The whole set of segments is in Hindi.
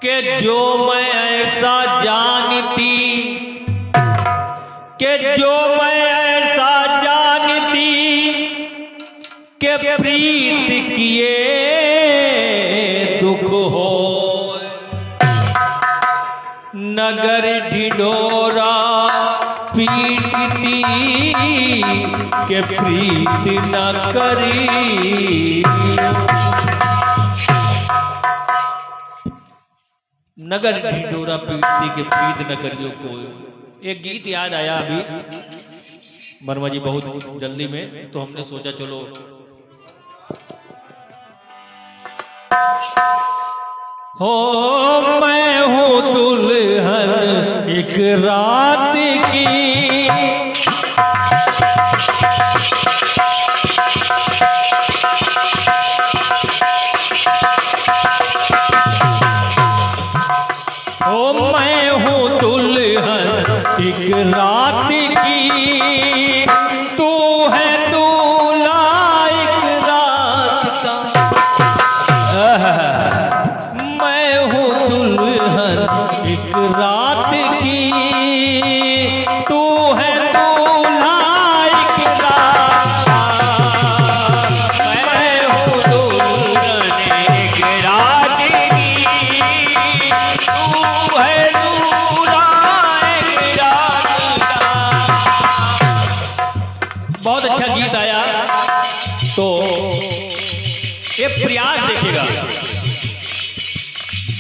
के जो मैं ऐसा जानती, के जो मैं ऐसा जानती, के प्रीत किए दुख हो, नगर ढिढोरा पीटती, के प्रीत न करी। नगर ढिढोरा पीटती के प्रीत न करियो कोई। एक गीत याद आया अभी वर्मा जी बहुत जल्दी में, तो हमने सोचा चलो हो मैं हूँ दुल्हन एक रात की, मैं हूँ दुल्हन एक रात की, तू है दूल्हा एक रात का। मैं हूँ दुल्हन एक रात की, तू है दूल्हा एक रात का। मैं हूँ दुल्हन एक रात की, तू है दूल्हा एक रात का। बहुत अच्छा गीत आया। तो ये प्रयास देखिएगा,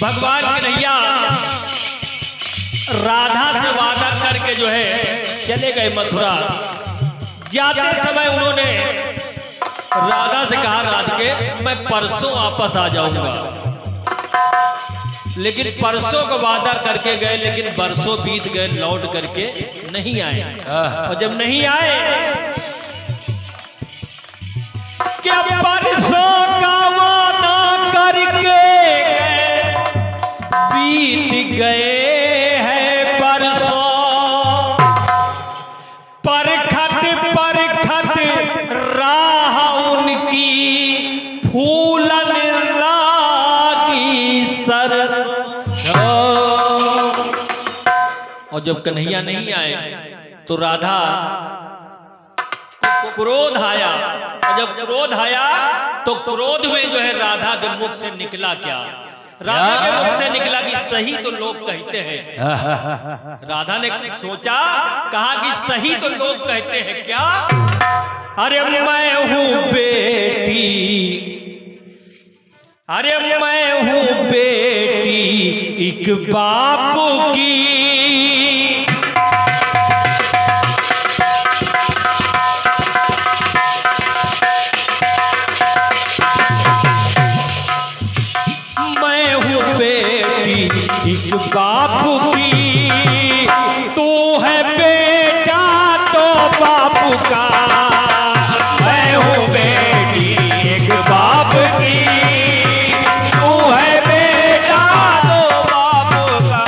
भगवान कन्हैया राधा से वादा करके जो है चले गए मथुरा। जाते समय उन्होंने राधा से कहा, राधिके मैं परसों वापस आ जाऊंगा। लेकिन परसों का वादा करके गए, लेकिन बरसों बीत गए, लौट करके नहीं आए। और जब नहीं आए, क्या परसों का वादा करके गए, बीत गए हैं परसों। परखत परखत राह उनकी फूलन लागी सरसों। और जब कन्हैया नहीं आए तो राधा को क्रोध आया। और जब क्रोध आया तो क्रोध में जो है राधा के मुख से निकला क्या? राधा के मुख से निकला कि सही तो लोग कहते हैं। राधा ने सोचा, कहा कि सही तो लोग कहते हैं क्या? अरे मैं हूं बेटी, अरे मैं हूं बेटी एक बाप की। एक बाप की, तू है बेटा तो बाप का। मैं हूँ बेटी एक बाप की, तू है बेटा तो बाप का।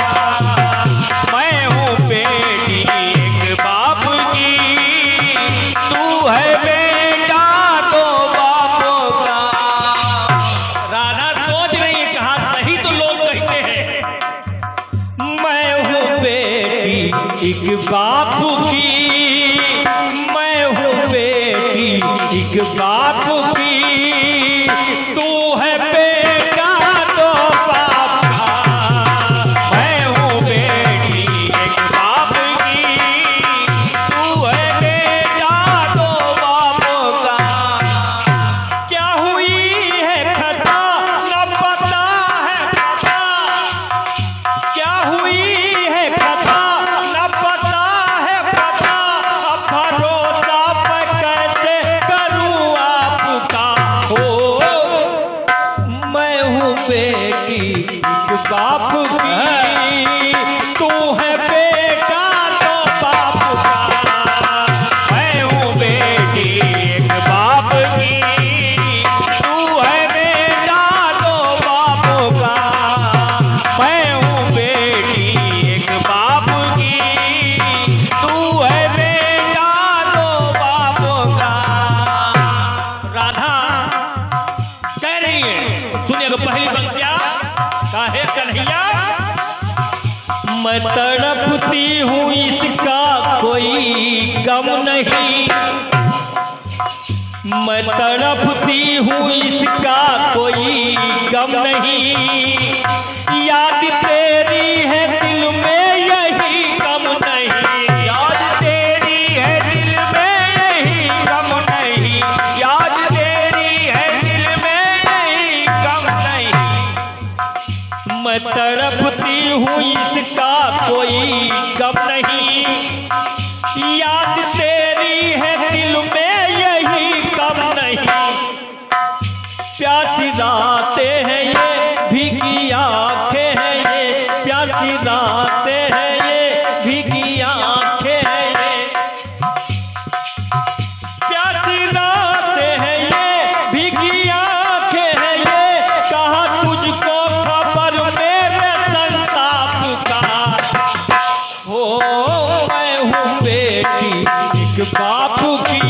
मैं हूँ बेटी एक बाप की, तू है बेटा तो बाप का। राधा सोच रही है, कहा सही तो लोग कहते हैं, एक बाप की, मैं हूँ बेटी एक बाप की, तू है बेटा तो बाप का। मैं हूँ बेटी एक बाप की, तू है बेटा तो बाप का। क्या हुई है खता न पता है पता, क्या हुई है खता न पता है पता, हूँ बेटी एक बाप की, तू है बेटा तो बाप का। मैं हूँ बेटी एक बाप की, तू है बेटा तो बाप का। मैं हूँ बेटी एक बाप की, तू है बेटा तो बाप का। राधा कह रही है, सुनिए तो पहली पंक्तियां, काहे कन्हैया मैं तड़पती हूँ इसका कोई गम नहीं, मैं तड़पती हूँ इसका कोई गम नहीं, याद तेरी है दिल में यही गम नहीं, याद तेरी है दिल में यही गम नहीं, याद तेरी है दिल में यही गम नहीं। मैं तड़पती हूँ इसका कोई गम नहीं, याद तेरी है दिल में यही गम नहीं। प्यासी रातें हैं ये भीगी आंखें हैं ये, प्यासी रातें हैं ये भीगी आंखें हैं ये, प्यासी रातें हैं ये भीगी आंखें हैं ये, कहा तुझको खबर मेरे संताप का। हो मैं हूँ बेटी एक बाप की,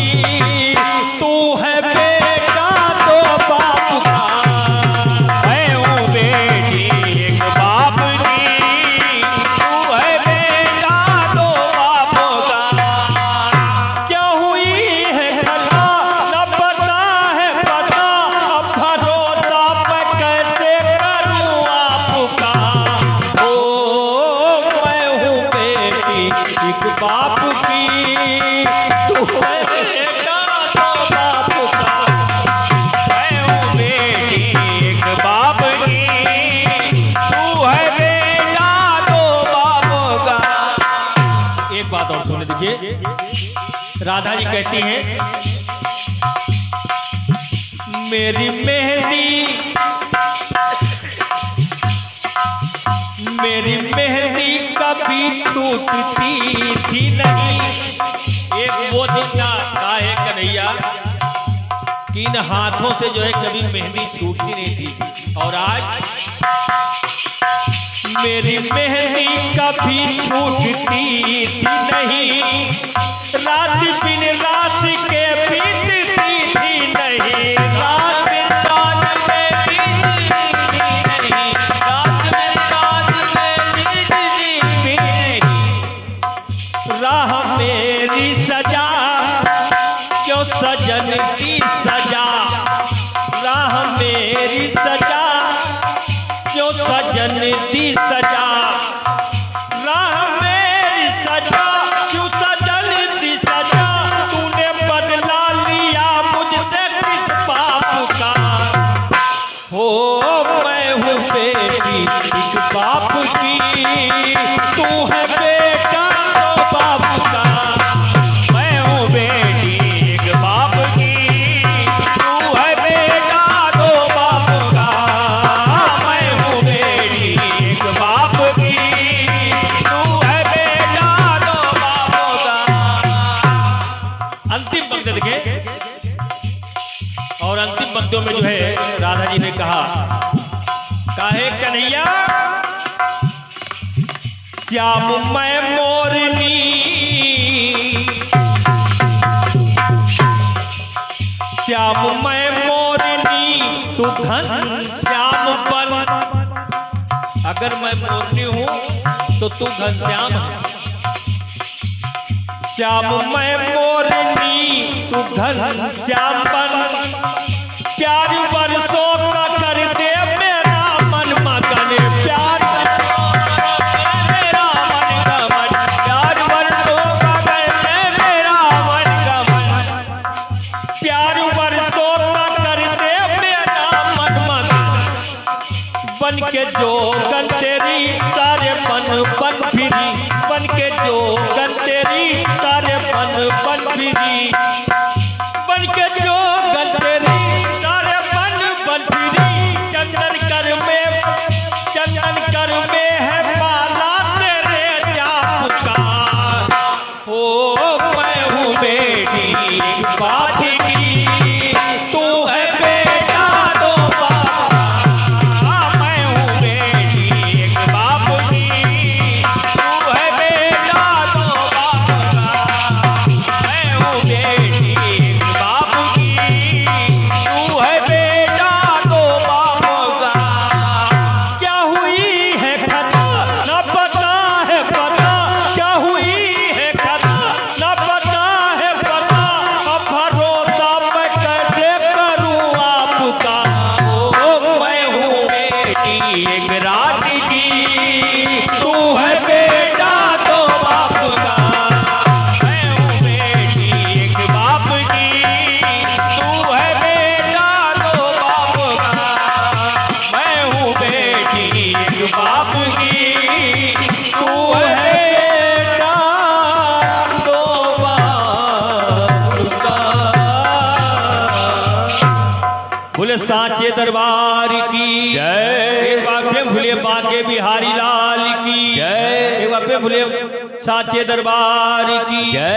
तू है बेटा तो बाप का। मैं हूँ बेटी एक बाप की, तू है बेटा तो बाप का। क्या हुई है खता न पता है पता, अब भरोसा मैं कैसे करूँ आपका। ओ मैं हूँ बेटी एक बाप की, तू है बेटा तो बाप का। मैं हूँ बेटी एक बाप की, तू है बेटा तो बाप का। एक बात और सुन देखिए, राधा जी कहती हैं, मेरी मेहंदी मेरी मेहंदी कभी छूटती थी नहीं। एक वो दिन था काहे कन्हैया कि इन हाथों से जो है कभी मेहंदी छूटती नहीं थी, और आज मेरी मेहंदी कभी छूटती थी नहीं, रात बिन रात के बीतती थी नहीं, रात बिन रात के बीतती नहीं, रात बिन रात के बीतती नहीं। राह मेरी सजा क्यों सजन की सजा, राह मेरी सजा क्यों सजन की सजा, राह मेरी सजा क्यों सजन की सजा, तूने बदला लिया मुझसे किस पाप का। हो मैं हूँ बेटी एक बाप की, तू है बेटा तो बाप का। मैं हूँ बेटी एक बाप की, तू है बेटा तो बाप का। मैं हूँ बेटी एक बाप की, तू है बेटा तो बाप का। अंतिम पंक्ति देखें, और अंतिम पंक्तियों में जो है राधा जी ने कहा, काहे कन्हैया श्याम मैं मोरनी, श्याम मैं मोरनी तू घन श्याम बन। अगर मैं मोरनी हूं तो तू घनश्याम है। श्याम मैं मोरनी तू घनश्याम बन, प्यार बरसों का कर दे मेरा मन मगन, प्यार मेरा मन गमन, प्यार बरसों का कर दे मेरा मन गमन, प्यार बरसों का कर दे मेरा मन मगन। बन के जोगन तेरी सारे बन बन फिरी, बन के जोगन तेरी सारे बन बन फिरी, बन के जोगन तेरी सारे बन बन फिरी, चंदन कर बेटी एक रात की, तू है बेटा तो बाप का। मैं हूँ बेटी एक बाप की, तू है बेटा तो बाप का। मैं हूँ बेटी एक बाप की, तू है बेटा तो बाप का। बोले सांचे दरबार की जय। एक बार प्रेम भूलिए बांके बिहारी लाल की जय। एक बार प्रेम भूलिए सांचे दरबार की जय।